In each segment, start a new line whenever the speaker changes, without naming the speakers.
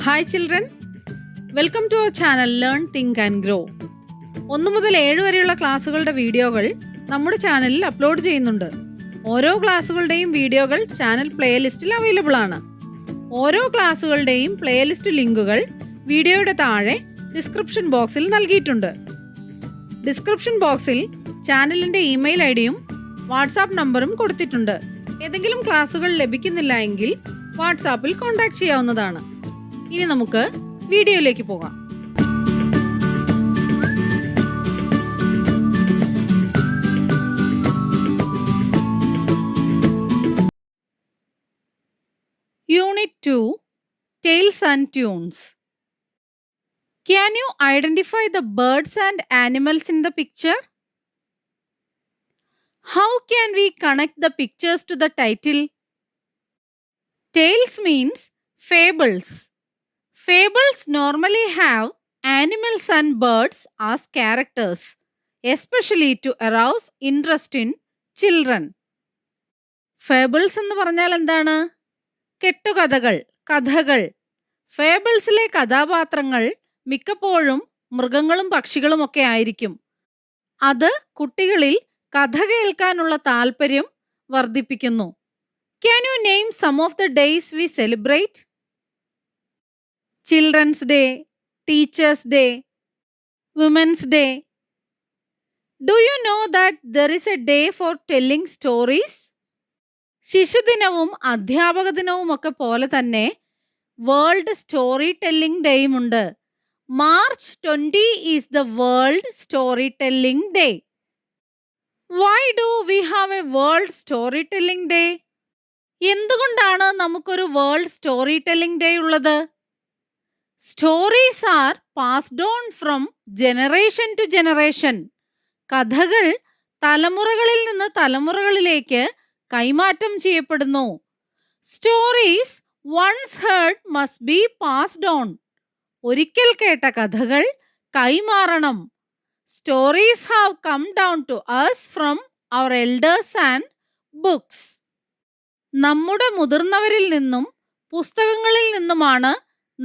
Hi children, welcome to our channel learn think and grow. 1 മുതൽ 7 വരെയുള്ള ക്ലാസ്സുകളുടെ വീഡിയോകൾ നമ്മുടെ ചാനലിൽ അപ്ലോഡ് ചെയ്യുന്നുണ്ട്. ഓരോ ക്ലാസ്സുകളുടെയും വീഡിയോകൾ ചാനൽ പ്ലേലിസ്റ്റിൽ അവൈലബിൾ ആണ്. ഓരോ ക്ലാസ്സുകളുടെയും പ്ലേലിസ്റ്റ് ലിങ്കുകൾ വീഡിയോയുടെ താഴെ ഡിസ്ക്രിപ്ഷൻ ബോക്സിൽ നൽകിയിട്ടുണ്ട്. ഡിസ്ക്രിപ്ഷൻ ബോക്സിൽ ചാനലിൻ്റെ ഇമെയിൽ ഐഡിയും വാട്സാപ്പ് നമ്പറും കൊടുത്തിട്ടുണ്ട്. ഏതെങ്കിലും ക്ലാസ്സുകൾ ലഭിക്കുന്നില്ല എങ്കിൽ വാട്സാപ്പിൽ കോൺടാക്ട് ചെയ്യാവുന്നതാണ്. ഇനി നമുക്ക് വീഡിയോയിലേക്ക് പോകാം. Unit 2 Tales and Tunes. Can you identify the birds and animals in the picture? How can we connect the pictures to the title? Tales means fables. Fables normally have animals and birds as characters, especially to arouse interest in children. Fables എന്ന് പറഞ്ഞാൽ എന്താണ്? കെട്ടുകഥകൾ, കഥകൾ. ഫേബിൾസിലെ കഥാപാത്രങ്ങൾ മിക്കപ്പോഴും മൃഗങ്ങളും പക്ഷികളും ഒക്കെ ആയിരിക്കും. അത് കുട്ടികളിൽ കഥ കേൾക്കാനുള്ള താല്പര്യം വർദ്ധിപ്പിക്കുന്നു. Can you name some of the days we celebrate? Children's Day, Teachers' Day, Women's Day. Do you know that there is a day for telling stories? ശിശുദിനവും അധ്യാപക ദിനവും ഒക്കെ പോലെ തന്നെ വേൾഡ് സ്റ്റോറി ടെല്ലിംഗ് ഡേയും ഉണ്ട്. March 20 is the World Storytelling Day. Why do we have a World Storytelling Day? എന്തുകൊണ്ടാണ് നമുക്കൊരു world storytelling day ഉള്ളത്? Stories are passed on from generation to generation. കഥകൾ തലമുറകളിൽ നിന്ന് തലമുറകളിലേക്ക് കൈമാറ്റം ചെയ്യപ്പെടുന്നു. Stories once heard must be passed on. ഒരിക്കൽ കേട്ട കഥകൾ കൈമാറണം. Stories have come down to us from our elders and books. നമ്മുടെ മുതിർന്നവരിൽ നിന്നും പുസ്തകങ്ങളിൽ നിന്നുമാണ്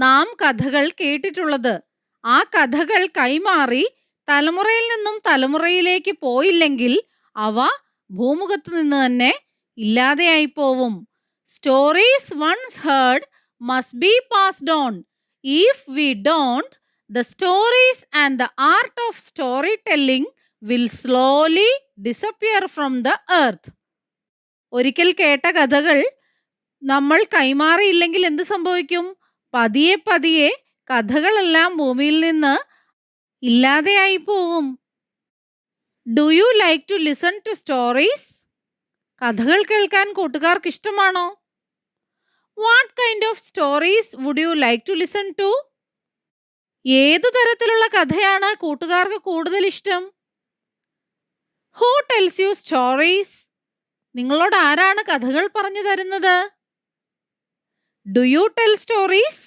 നാം കഥകൾ കേട്ടിട്ടുള്ളത്. ആ കഥകൾ കൈമാറി തലമുറയിൽ നിന്നും തലമുറയിലേക്ക് പോയില്ലെങ്കിൽ അവ ഭൂമുഖത്ത് നിന്ന് തന്നെ ഇല്ലാതെയായി പോവും. Stories once heard must be passed on. If we don't, the stories and the art of storytelling will slowly disappear from the earth. ഒരിക്കൽ കേട്ട കഥകൾ നമ്മൾ കൈമാറിയില്ലെങ്കിൽ എന്ത് സംഭവിക്കും? പതിയെ പതിയെ കഥകളെല്ലാം ഭൂമിയിൽ നിന്ന് ഇല്ലാതെയായി പോവും. Do you like to listen to stories? കഥകൾ കേൾക്കാൻ കൂട്ടുകാർക്ക് ഇഷ്ടമാണോ? What kind of stories would you like to listen to? ഏതു തരത്തിലുള്ള കഥയാണ് കൂട്ടുകാർക്ക് കൂടുതൽ ഇഷ്ടം? Who tells you stories? നിങ്ങളോട് ആരാണ് കഥകൾ പറഞ്ഞു തരുന്നത്? Do you tell stories?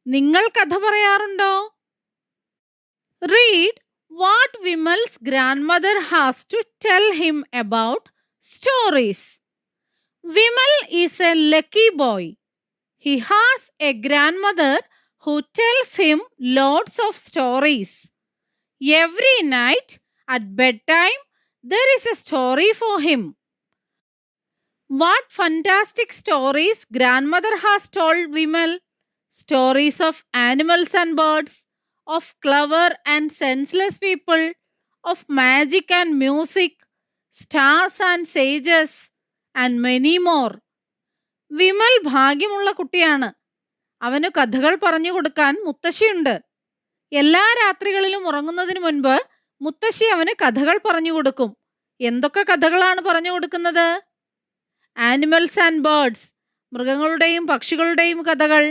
നിങ്ങൾ കഥ പറയാറുണ്ടോ? Read what Vimal's grandmother has to tell him about stories. Vimal is a lucky boy. He has a grandmother who tells him lots of stories. Every night at bedtime there is a story for him. What fantastic stories grandmother has told Vimal. Stories of animals and birds, of clever and senseless people, of magic and music, stars and sages, and many more. Vimal ഭാഗ്യമുള്ള കുട്ടിയാണ്. അവന് കഥകൾ പറഞ്ഞു കൊടുക്കാൻ മുത്തശ്ശിയുണ്ട്. എല്ലാ രാത്രികളിലും ഉറങ്ങുന്നതിന് മുൻപ് മുത്തശ്ശി അവന് കഥകൾ പറഞ്ഞു കൊടുക്കും. എന്തൊക്കെ കഥകളാണ് പറഞ്ഞു കൊടുക്കുന്നത്? ആനിമൽസ് ആൻഡ് ബേർഡ്സ്, മൃഗങ്ങളുടെയും പക്ഷികളുടെയും കഥകൾ.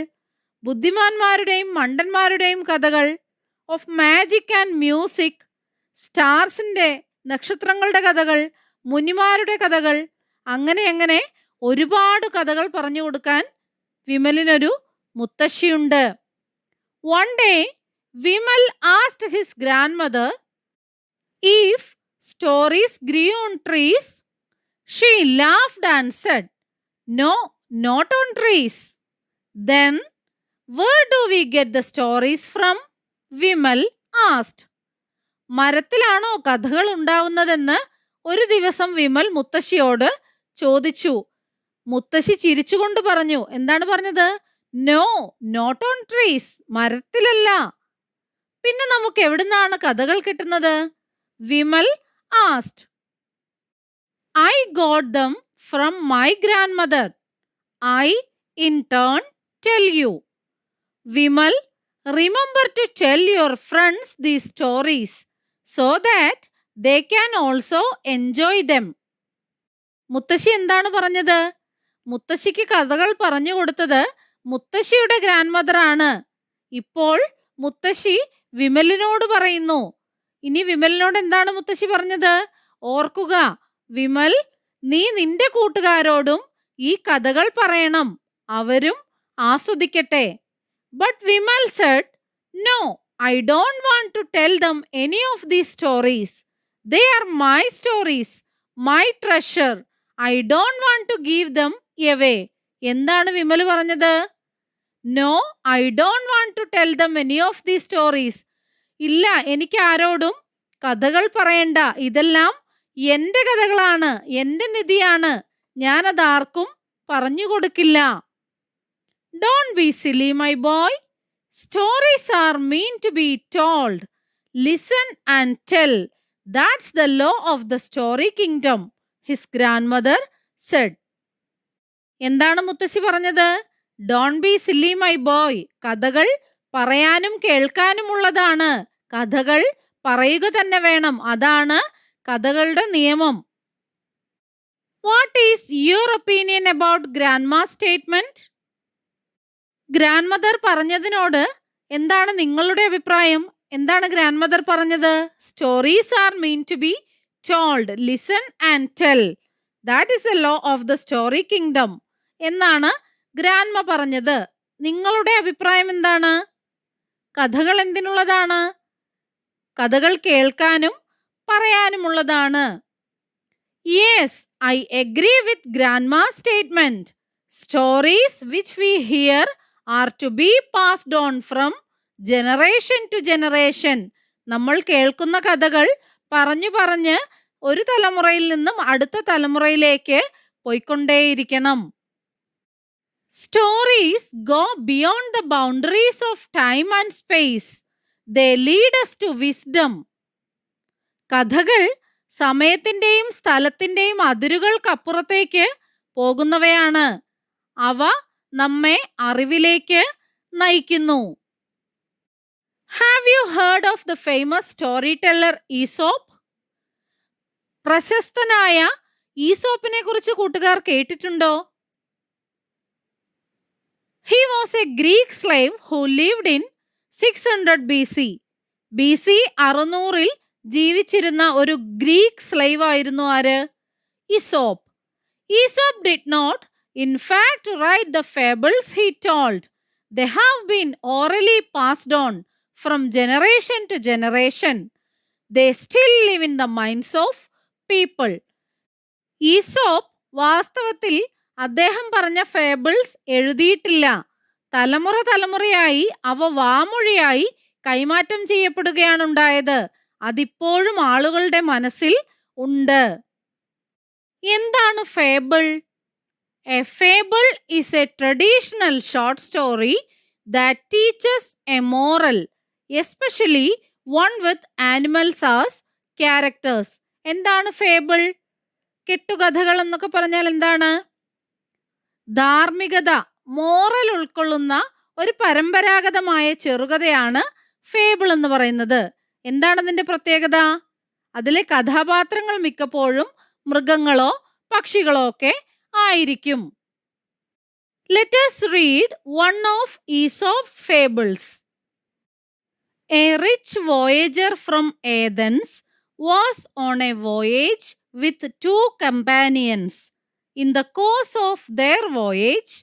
ബുദ്ധിമാന്മാരുടെയും മണ്ടന്മാരുടെയും കഥകൾ. ഓഫ് മാജിക് ആൻഡ് മ്യൂസിക്, സ്റ്റാർസിൻ്റെ, നക്ഷത്രങ്ങളുടെ കഥകൾ, മുനിമാരുടെ കഥകൾ. അങ്ങനെ ഒരുപാട് കഥകൾ പറഞ്ഞു കൊടുക്കാൻ വിമലിനൊരു മുത്തശ്ശിയുണ്ട്. One day, Vimal asked his grandmother if stories grew on trees. She laughed and said, "No, not on trees." Then Where do we get the stories from? Vimal asked. മരത്തിലാണോ കഥകൾ ഉണ്ടാവുന്നതെന്ന് ഒരു ദിവസം വിമൽ മുത്തശ്ശിയോട് ചോദിച്ചു. മുത്തശ്ശി ചിരിച്ചുകൊണ്ട് പറഞ്ഞു. എന്താണ് പറഞ്ഞത്? No, not on trees. മരത്തിലല്ല. പിന്നെ നമുക്ക് എവിടുന്നാണ് കഥകൾ കിട്ടുന്നത്? Vimal ആസ്ഡ്. I got them from my grandmother. I, in turn, tell you. Vimal, remember to tell your friends these stories so that they can also enjoy them. മുത്തശ്ശി എന്താണ് പറഞ്ഞത്? മുത്തശ്ശിക്ക് കഥകൾ പറഞ്ഞു കൊടുത്തത് മുത്തശ്ശിയുടെ ഗ്രാൻഡ് മദർ ആണ്. ഇപ്പോൾ മുത്തശ്ശി വിമലിനോട് പറയുന്നു. ഇനി വിമലിനോട് എന്താണ് മുത്തശ്ശി പറഞ്ഞത്? ഓർക്കുക, വിമൽ, നീ നിന്റെ കൂട്ടുകാരോടും ഈ കഥകൾ പറയണം. അവരും ആസ്വദിക്കട്ടെ. But Vimal said, No, I don't want to tell them any of these stories. They are my stories, my treasure. I don't want to give them away. എന്താണ് വിമൽ പറഞ്ഞത്? No, I don't want to tell them any of these stories. ഇല്ല, എനിക്ക് ആരോടും കഥകൾ പറയണ്ട. ഇതെല്ലാം എന്റെ കഥകളാണ്, എന്റെ നിധിയാണ്. ഞാനത് ആർക്കും പറഞ്ഞു കൊടുക്കില്ല. Don't be silly, my boy. Stories are meant to be told. Listen and tell. That's the law of the story kingdom, his grandmother said. എന്താണ് മുത്തശ്ശി പറഞ്ഞത്? Don't be silly, my boy. കഥകൾ പറയാനും കേൾക്കാനുമുള്ളതാണ്. കഥകൾ പറയുക തന്നെ വേണം. അതാണ് കഥകളുടെ നിയമം. What is your opinion about grandma's statement? Grandmother പറഞ്ഞതിനോട് എന്താണ് നിങ്ങളുടെ അഭിപ്രായം? എന്താണ് ഗ്രാൻഡ് മദർ പറഞ്ഞത്? Stories are meant to be told. Listen and tell. That is a law of the story kingdom എന്നാണ് ഗ്രാൻഡ്മ പറഞ്ഞത്. നിങ്ങളുടെ അഭിപ്രായം എന്താണ്? കഥകൾ എന്തിനുള്ളതാണ്? കഥകൾ കേൾക്കാനും പറയാനുമുള്ളതാണ്. Yes, I agree with grandma's statement. Stories which we hear are to be passed on from generation to generation. നമ്മൾ കേൾക്കുന്ന കഥകൾ പറഞ്ഞു പറഞ്ഞ് ഒരു തലമുറയിൽ നിന്നും അടുത്ത തലമുറയിലേക്ക് പോയിക്കൊണ്ടേയിരിക്കണം. Stories go beyond the boundaries of time and space. They lead us to wisdom. കഥകൾ സമയത്തിന്റെയും സ്ഥലത്തിന്റെയും അതിരുകൾക്കപ്പുറത്തേക്ക് പോകുന്നവയാണ്. അവ നമ്മെ അറിവിലേക്ക് നയിക്കുന്നു. Have you heard of the famous storyteller Aesop? പ്രശസ്തനായ ഈസോപ്പിനെ കുറിച്ച് കൂട്ടുകാർ കേട്ടിട്ടുണ്ടോ? He was a Greek slave who lived in 600 BC. BC 600-ൽ ജീവിച്ചിരുന്ന ഒരു ഗ്രീക്ക് സ്ലേവ് ആയിരുന്നു ആര്? Aesop. Aesop did not, in fact, write the fables he told. They have been orally passed on from generation to generation. They still live in the minds of people. Aesop വാസ്തവത്തിൽ അദ്ദേഹം പറഞ്ഞ fables എഴുതിയിട്ടില്ല. തലമുറ തലമുറയായി അവ വാമൊഴിയായി കൈമാറ്റം ചെയ്യപ്പെടുകയാണുണ്ടായത്. അതിപ്പോഴും ആളുകളുടെ മനസ്സിൽ ഉണ്ട്. എന്താണ് fable? A fable is a traditional short story that teaches a moral, especially one with animals as characters. എന്താണ് ഫേബിൾ? കെട്ടുകഥകൾ എന്നൊക്കെ പറഞ്ഞാൽ എന്താണ്? ധാർമ്മികത, മോറൽ ഉൾക്കൊള്ളുന്ന ഒരു പരമ്പരാഗതമായ ചെറുകഥയാണ് ഫേബിൾ എന്ന് പറയുന്നത്. എന്താണ് അതിന്റെ പ്രത്യേകത? അതിലെ കഥാപാത്രങ്ങൾ മിക്കപ്പോഴും മൃഗങ്ങളോ പക്ഷികളോ ഒക്കെ ആയിരിക്കും. Let us read one of Aesop's fables. A rich voyager from Athens was on a voyage with two companions. In the course of their voyage,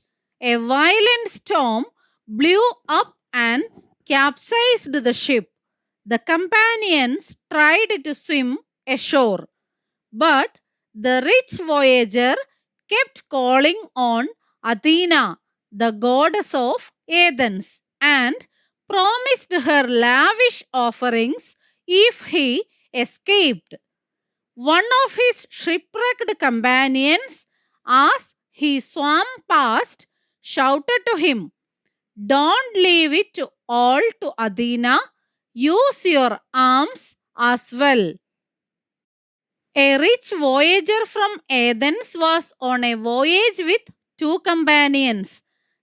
a violent storm blew up and capsized the ship. The companions tried to swim ashore, but the rich voyager kept calling on Athena, the goddess of Athens. and promised her lavish offerings if he escaped. One of his shipwrecked companions, as he swam past, shouted to him, "Don't leave it all to Athena. Use your arms as well." A rich voyager from Athens was on a voyage with two companions.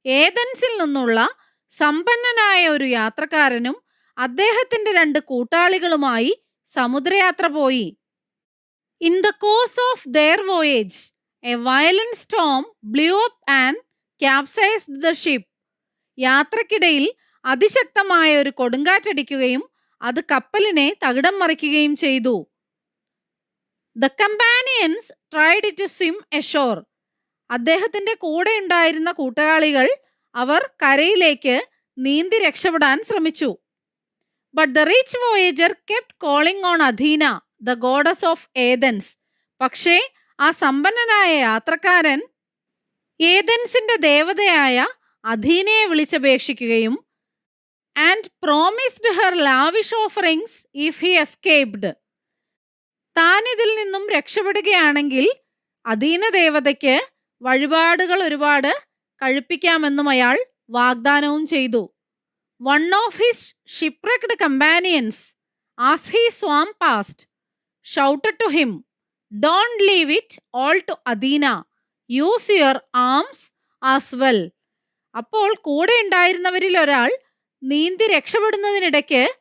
ഏഥൻസിൽ നിന്നുള്ള സമ്പന്നനായ ഒരു യാത്രക്കാരനും അദ്ദേഹത്തിന്റെ രണ്ട് കൂട്ടാളികളുമായി സമുദ്രയാത്ര പോയി. In the course of their voyage, a violent storm blew up and capsized the ship. യാത്രക്കിടയിൽ അതിശക്തമായ ഒരു കൊടുങ്കാറ്റടിക്കുകയും അത് കപ്പലിനെ തകിടം മറിക്കുകയും ചെയ്തു. The companions tried to swim ashore. അദ്ദേഹത്തിന്റെ കൂടെ ഉണ്ടായിരുന്ന കൂട്ടാളികൾ അവർ കരയിലേക്ക് നീന്തി രക്ഷപ്പെടാൻ ശ്രമിച്ചു. But the rich voyager kept calling on Athena, the goddess of Athens. പക്ഷേ ആ സമ്പന്നനായ യാത്രക്കാരൻ ഏഥൻസിന്റെ ദേവതയായ അഥീനയെ വിളിച്ചപേക്ഷിക്കുകയും and promised her lavish offerings if he escaped. താൻ ഇതിൽ നിന്നും രക്ഷപ്പെടുകയാണെങ്കിൽ അഥീന ദേവതയ്ക്ക് വഴിപാടുകൾ ഒരുപാട് കഴിപ്പിക്കാമെന്നും അയാൾ വാഗ്ദാനവും ചെയ്തു. One of his shipwrecked companions, as he swam past, shouted to him, "Don't leave it all to Athena. Use your arms as well." അപ്പോൾ കൂടെ ഉണ്ടായിരുന്നവരിൽ ഒരാൾ നീന്തി രക്ഷപ്പെടുന്നതിനിടയ്ക്ക്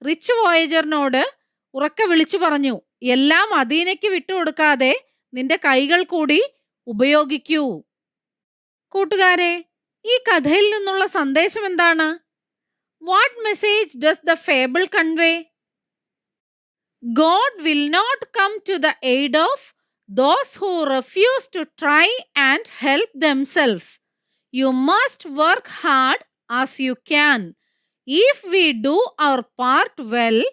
റിച്ച് വോയേജറിനോട് ഉറക്കെ വിളിച്ചു പറഞ്ഞു, എല്ലാം അഥീനയ്ക്ക് വിട്ടുകൊടുക്കാതെ നിന്റെ കൈകൾ കൂടി ഉപയോഗിക്കൂ. കൂട്ടുകാരെ, ഈ കഥയിൽ നിന്നുള്ള സന്ദേശം എന്താണ്? What message does the fable convey? God will not come to the aid of those who refuse to try and help themselves. You must work hard as you can. If we do our part well,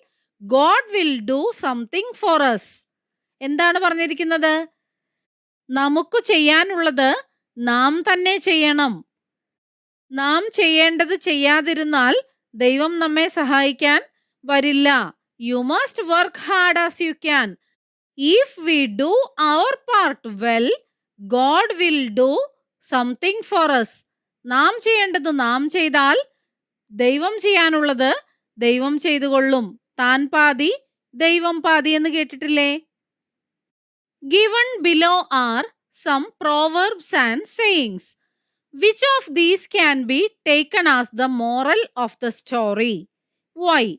God will do something for us. എന്താണ് പറഞ്ഞിരിക്കുന്നത്? നമുക്ക് ചെയ്യാനുള്ളത് നാം തന്നെ ചെയ്യണം. നാം ചെയ്യേണ്ടത് ചെയ്യാതിരുന്നാൽ ദൈവം നമ്മെ സഹായിക്കാൻ വരില്ല. You must work hard as you can. If we do our part well, God will do something for us. നാം ചെയ്യേണ്ടത് നാം ചെയ്താൽ ദൈവം ചെയ്യാനുള്ളത് ദൈവം ചെയ്തുകൊള്ളും. താൻ പാതി ദൈവം പാതി എന്ന് കേട്ടിട്ടില്ലേ? Given below are some proverbs and sayings. Which of these can be taken as the moral of the story? Why?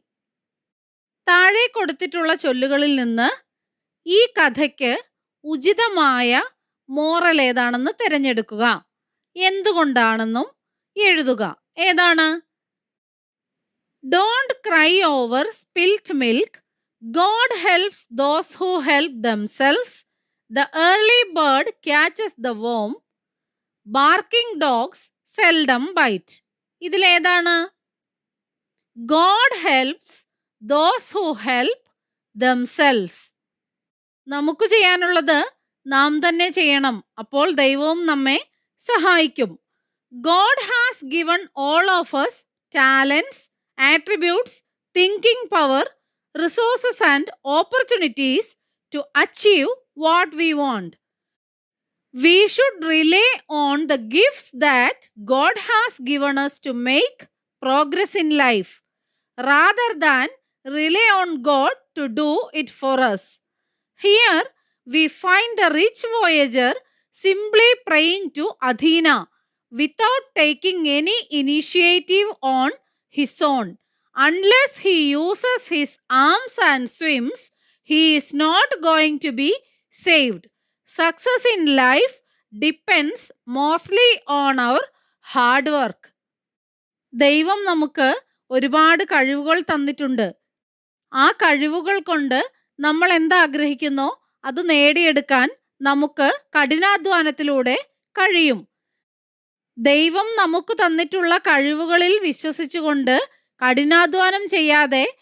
താഴെ കൊടുത്തിട്ടുള്ള ചൊല്ലുകളിൽ നിന്ന് ഈ കഥയ്ക്ക് ഉചിതമായ മോറൽ ഏതാണെന്ന് തിരഞ്ഞെടുക്കുക. എന്തുകൊണ്ടാണെന്നും എഴുതുക. ഏതാണ്? Don't cry over spilt milk. God helps those who help themselves. The early bird catches the worm. Barking dogs seldom bite. ഇതിലേതാണ്? God helps those who help themselves. നമുക്ക് ചെയ്യാനുള്ളത് നാം തന്നെ ചെയ്യണം. അപ്പോൾ ദൈവവും നമ്മെ സഹായിക്കും. God has given all of us talents, attributes, thinking power, resources and opportunities to achieve what we want. We should rely on the gifts that God has given us to make progress in life, rather than rely on God to do it for us. Here we find the rich voyager simply praying to Athena without taking any initiative on his own. Unless he uses his arms and swims, he is not going to be saved. Success in life depends mostly on our hard work. ദൈവം നമുക്ക് ഒരുപാട് കഴിവുകൾ തന്നിട്ടുണ്ട്. ആ കഴിവുകൾ കൊണ്ട് നമ്മൾ എന്താഗ്രഹിക്കുന്നോ അത് നേടിയെടുക്കാൻ നമുക്ക് കഠിനാധ്വാനത്തിലൂടെ കഴിയും. ദൈവം നമുക്ക് തന്നിട്ടുള്ള കഴിവുകളിൽ വിശ്വസിച്ചുകൊണ്ട് കഠിനാധ്വാനം ചെയ്യാതെ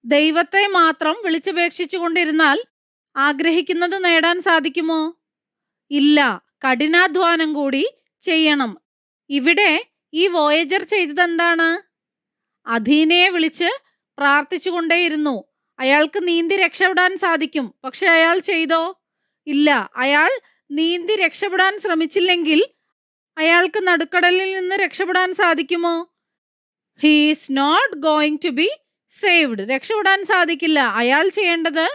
ദൈവത്തെ മാത്രം വിളിച്ചപേക്ഷിച്ചുകൊണ്ടിരുന്നാൽ ആഗ്രഹിക്കുന്നത് നേടാൻ സാധിക്കുമോ? ഇല്ല, കഠിനാധ്വാനം കൂടി ചെയ്യണം. ഇവിടെ ഈ വോയേജർ ചെയ്തതെന്താണ്? അധീനയെ വിളിച്ച് പ്രാർത്ഥിച്ചുകൊണ്ടേയിരുന്നു. അയാൾക്ക് നീന്തി രക്ഷപ്പെടാൻ സാധിക്കും. പക്ഷെ അയാൾ ചെയ്തോ? ഇല്ല. അയാൾ നീന്തി രക്ഷപ്പെടാൻ ശ്രമിച്ചില്ലെങ്കിൽ അയാൾക്ക് നടുക്കടലിൽ നിന്ന് രക്ഷപ്പെടാൻ സാധിക്കുമോ? He is not going to be saved. രക്ഷപ്പെടാൻ സാധിക്കില്ല. അയാൾ ചെയ്യേണ്ടത്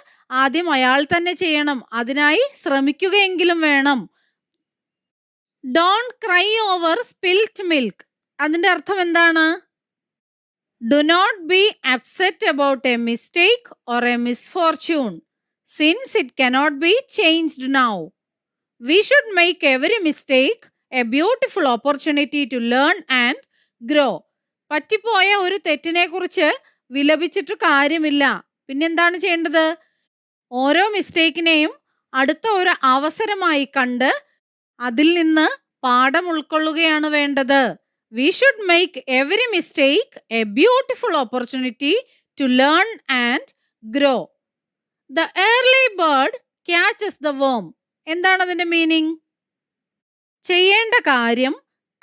ആദ്യം അയാൾ തന്നെ ചെയ്യണം. അതിനായി ശ്രമിക്കുകയെങ്കിലും വേണം. Don't cry over spilt milk. അതിന്റെ അർത്ഥം എന്താണ്? Do not be upset about a mistake or a misfortune since it cannot be changed now. We should make every mistake a beautiful opportunity to learn and grow. പറ്റിപ്പോയ ഒരു തെറ്റിനെ കുറിച്ച് വിലപിച്ചിട്ട് കാര്യമില്ല. പിന്നെന്താണ് ചെയ്യേണ്ടത്? ഓരോ മിസ്റ്റേക്കിനെയും അടുത്ത ഒരു അവസരമായി കണ്ട് അതിൽ നിന്ന് പാഠം ഉൾക്കൊള്ളുകയാണ് വേണ്ടത്. We should make every mistake a beautiful opportunity to learn and grow. The early bird catches the worm. എന്താണ് അതിന്റെ മീനിങ്? ചെയ്യേണ്ട കാര്യം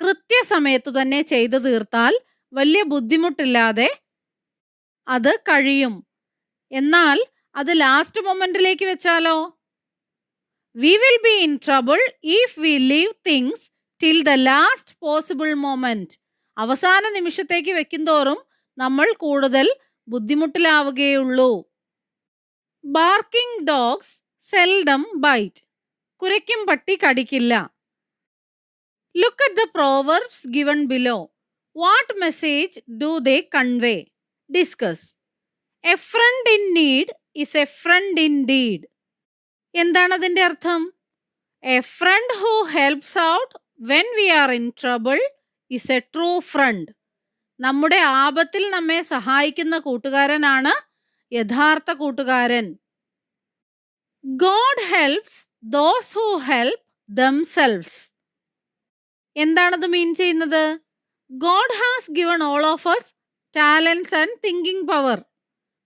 കൃത്യസമയത്തു തന്നെ ചെയ്തു തീർത്താൽ വലിയ ബുദ്ധിമുട്ടില്ലാതെ അത് കഴിയും. എന്നാൽ അത് ലാസ്റ്റ് മൊമെന്റിലേക്ക് വെച്ചാലോ? We will be in trouble if we leave things till the last possible moment. അവസാന നിമിഷത്തേക്ക് വെക്കുന്തോറും നമ്മൾ കൂടുതൽ ബുദ്ധിമുട്ടിലാവുകയുള്ളൂ. Barking dogs seldom bite. കുരയ്ക്കും പട്ടി കടിക്കില്ല. Look at the proverbs given below. What message do they convey? Discuss. A friend in need is a friend indeed. എന്താണ് അതിന്റെ അർത്ഥം? A friend who helps out when we are in trouble is a true friend. നമ്മുടെ ആപത്തിൽ നമ്മെ സഹായിക്കുന്ന കൂട്ടുകാരനാണ് യഥാർത്ഥ കൂട്ടുകാരൻ. God helps those who help themselves. എന്താണത് മീൻ ചെയ്യുന്നത്? God has given all of us talents and thinking power.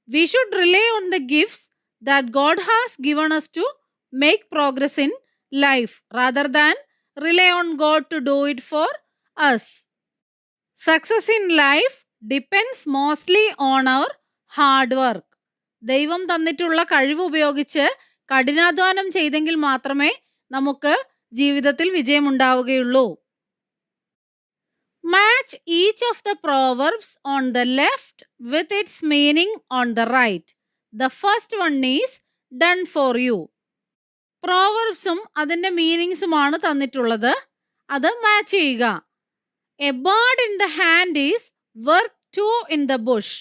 We should rely on the gifts that God has given us to make progress in life rather than rely on God to do it for us. Success in life depends mostly on our hard work. ദൈവം തന്നിട്ടുള്ള കഴിവ് ഉപയോഗിച്ച് കഠിനാധ്വാനം ചെയ്തെങ്കിൽ മാത്രമേ നമുക്ക് ജീവിതത്തിൽ വിജയമുണ്ടാവുകയുള്ളൂ. Match each of the proverbs on the left with its meaning on the right. The first one is done for you. പ്രോവർബ്സും അതിൻ്റെ മീനിങ്സുമാണ് തന്നിട്ടുള്ളത്. അത് മാച്ച് ചെയ്യുക. A bird in the hand is worth two in the bush.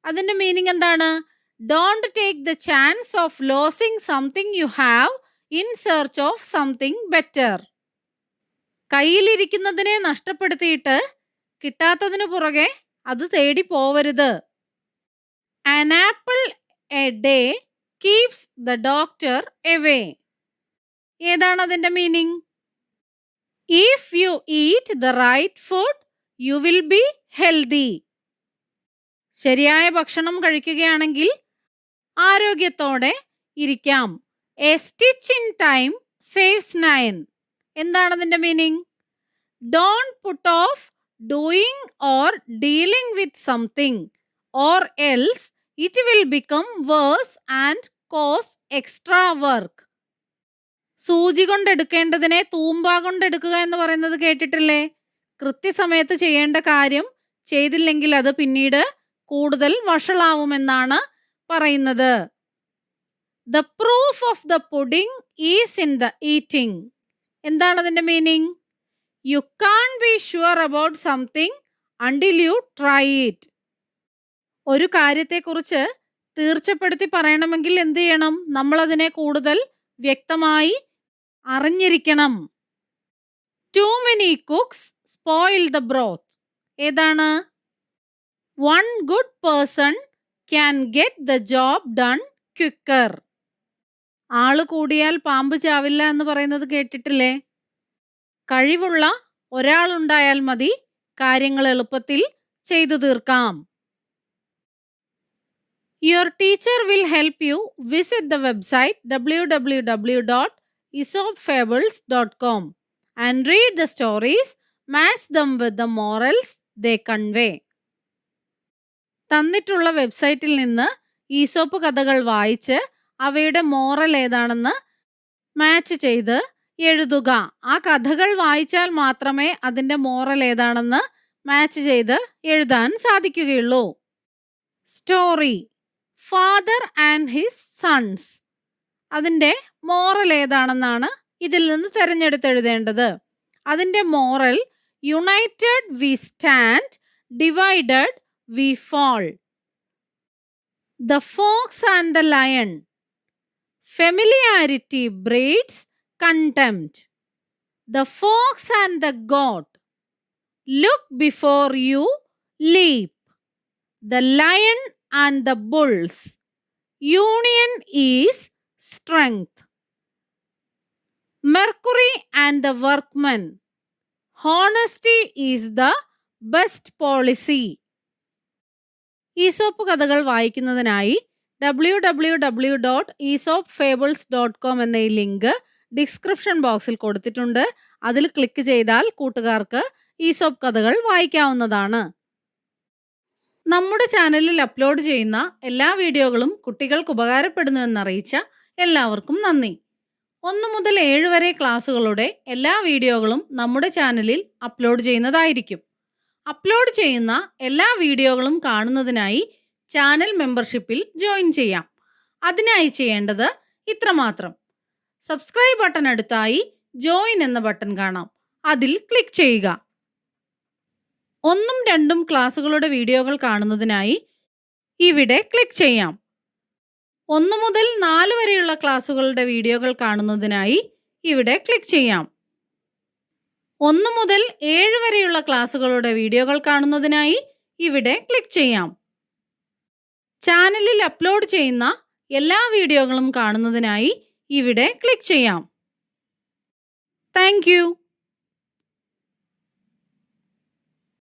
അതിൻ്റെ meaning എന്താണ്? Don't take the chance of losing something you have in search of something better. കയ്യിലിരിക്കുന്നതിനെ നഷ്ടപ്പെടുത്തിയിട്ട് കിട്ടാത്തതിനു പുറകെ അത് തേടി പോവരുത്. An apple a day keeps the doctor away. ഏതാണ് അതിന്റെ meaning? If you eat the right food, you will be healthy. ശരിയായ ഭക്ഷണം കഴിക്കുകയാണെങ്കിൽ ആരോഗ്യത്തോടെ ഇരിക്കാം. A stitch in time saves 9. എന്താണ് അതിന്റെ meaning? Don't put off doing or dealing with something or else it will become worse and cause extra work. സൂചി കൊണ്ടെടുക്കേണ്ടതിനെ തൂമ്പ കൊണ്ടെടുക്കുക എന്ന് പറയുന്നത് കേട്ടിട്ടില്ലേ? കൃത്യസമയത്ത് ചെയ്യേണ്ട കാര്യം ചെയ്തില്ലെങ്കിൽ അത് പിന്നീട് കൂടുതൽ വഷളാവുമെന്നാണ് പറയുന്നത്. The proof of the pudding is in the eating. എന്താണ് അതിന്റെ meaning? You can't be sure about something until you try it. ഒരു കാര്യത്തെക്കുറിച്ച് തീർച്ചപ്പെടുത്തി പറയണമെങ്കിൽ എന്ത് ചെയ്യണം? നമ്മളതിനെ കൂടുതൽ വ്യക്തമായി അറിഞ്ഞിരിക്കണം. Too many cooks spoil the broth. ഏതാണ്? One good person can get the job done quicker. ആള് കൂടിയാൽ പാമ്പ് ചാവില്ല എന്ന് പറയുന്നത് കേട്ടിട്ടില്ലേ? കഴിവുള്ള ഒരാളുണ്ടായാൽ മതി കാര്യങ്ങൾ എളുപ്പത്തിൽ ചെയ്തു തീർക്കാം. Your teacher will help you. Visit the website www.aesopfables.com and read the stories, match them with the morals they convey. തന്നിട്ടുള്ള വെബ്സൈറ്റിൽ നിന്ന് ഈസോപ്പ് കഥകൾ വായിച്ച് അവയുടെ മോറൽ ഏതാണെന്ന് മാച്ച് ചെയ്ത് എഴുതുക. ആ കഥകൾ വായിച്ചാൽ മാത്രമേ അതിൻ്റെ മോറൽ ഏതാണെന്ന് മാച്ച് ചെയ്ത് എഴുതാൻ സാധിക്കുകയുള്ളൂ. Story father and his sons. അതിൻ്റെ മോറൽ ഏതാണെന്നാണ് ഇതിൽ നിന്ന് തിരഞ്ഞെടുത്തെഴുതേണ്ടത്. അതിൻ്റെ moral united we stand, divided we fall. The fox and the lion. Familiarity breeds contempt. The fox and the goat. Look before you leap. The lion and the bulls. Union is strength. Mercury and the workman. Honesty is the best policy. Aesop കഥകൾ വായിക്കുന്നതിനായി www.aesopfables.com എന്ന ഈ link description ബോക്സിൽ കൊടുത്തിട്ടുണ്ട്. അതിൽ click ചെയ്താൽ കൂട്ടുകാർക്ക് Aesop കഥകൾ വായിക്കാവുന്നതാണ്. നമ്മുടെ ചാനലിൽ അപ്ലോഡ് ചെയ്യുന്ന എല്ലാ വീഡിയോകളും കുട്ടികൾക്ക് ഉപകാരപ്പെടുന്നുവെന്നറിയിച്ച എല്ലാവർക്കും നന്ദി. 1 മുതൽ 7 വരെ ക്ലാസ്സുകളുടെ എല്ലാ വീഡിയോകളും നമ്മുടെ ചാനലിൽ അപ്ലോഡ് ചെയ്യുന്നതായിരിക്കും. അപ്ലോഡ് ചെയ്യുന്ന എല്ലാ വീഡിയോകളും കാണുന്നതിനായി ചാനൽ മെമ്പർഷിപ്പിൽ ജോയിൻ ചെയ്യാം. അതിനായി ചെയ്യേണ്ടത് ഇത്രമാത്രം. സബ്സ്ക്രൈബ് ബട്ടൺ അടുത്തായി ജോയിൻ എന്ന ബട്ടൺ കാണാം. അതിൽ ക്ലിക്ക് ചെയ്യുക. 1ഉം 2ഉം ക്ലാസ്സുകളുടെ വീഡിയോകൾ കാണുന്നതിനായി ഇവിടെ ക്ലിക്ക് ചെയ്യാം. 1 മുതൽ 4 വരെയുള്ള ക്ലാസ്സുകളുടെ വീഡിയോകൾ കാണുന്നതിനായി ഇവിടെ ക്ലിക്ക് ചെയ്യാം. 1 മുതൽ 7 വരെയുള്ള ക്ലാസ്സുകളുടെ വീഡിയോകൾ കാണുന്നതിനായി ഇവിടെ ക്ലിക്ക് ചെയ്യാം. ചാനലിൽ അപ്ലോഡ് ചെയ്യുന്ന എല്ലാ വീഡിയോകളും കാണുന്നതിനായി ഇവിടെ ക്ലിക്ക് ചെയ്യാം. Thank you.